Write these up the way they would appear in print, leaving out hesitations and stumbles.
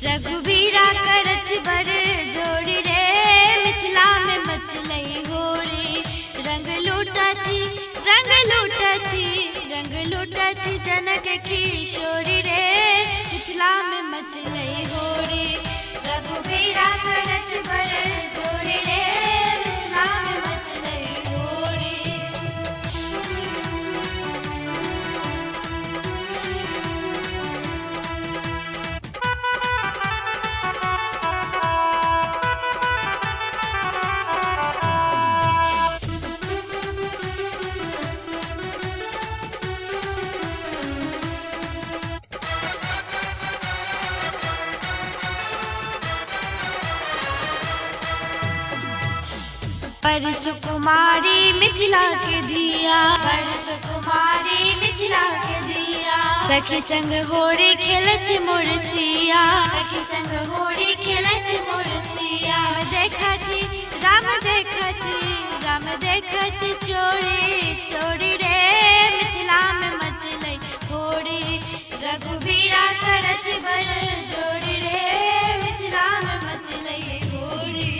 रघुवीरा करत बर जोड़ी रे, मिथिला में मचलई होरी। रंग लूटती जनक किशोरी रे, मिथिला में मचलई होरी। रघुवीरा करत बर जोड़ी रे, मिथिला में मचलई होरी। परसुकुमारी मिथिला के दिया, परसुकुमारी मिथिला के दिया। सखी संग होरी खेलत मोरसिया, सखी संग होरी खेलत मोरसिया। राम देखत चोरी रे, मिथिला में मचलई होरी। रघुवीरा करत बर जोड़ी रे, मिथिला में मचलई होरी।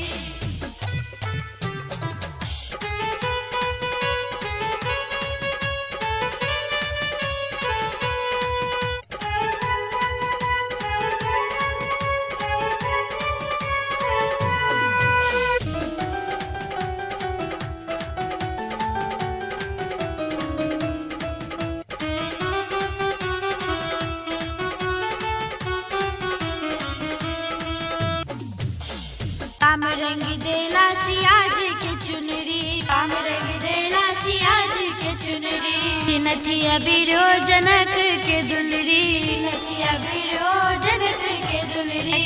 काम रंग देला सियाज के चुनरी, काम रंग देला सियाज के चुनरी। नथिया बिरो जनक के दुलरी, नथिया बिरो जनक के दुलरी।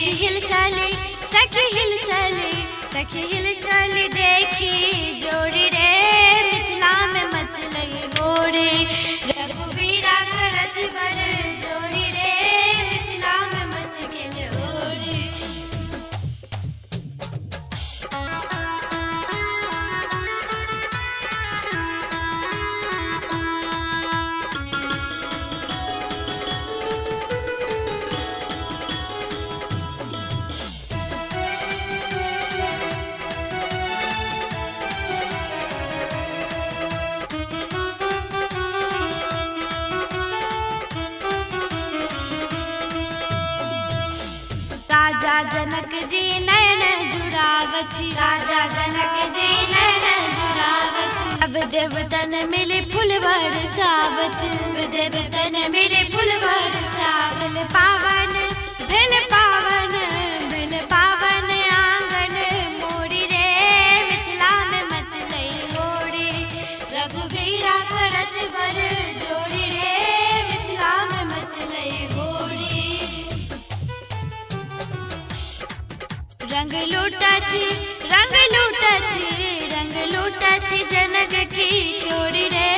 सखी हिलसाली देखी जोड़ी रे, मिथिला में मचलई होरी। रघुवीरा करत बर जोड़ी रे, मिथिला में मच गेल होरी। राजा जनक जी नैन जुड़ावथी, राजा जनक जी नैन जुड़ावथी। अब देवतन मिली फूल बरसावत, देवतन मिली फूल बरसावल। भेल पावन आंगन मोरी रे, मिथिला में मचलई होरी। रघुवीरा करत बर जोड़ी रे, मिथिला में मचलई होरी। रंग लूटती जनक किशोरी रे,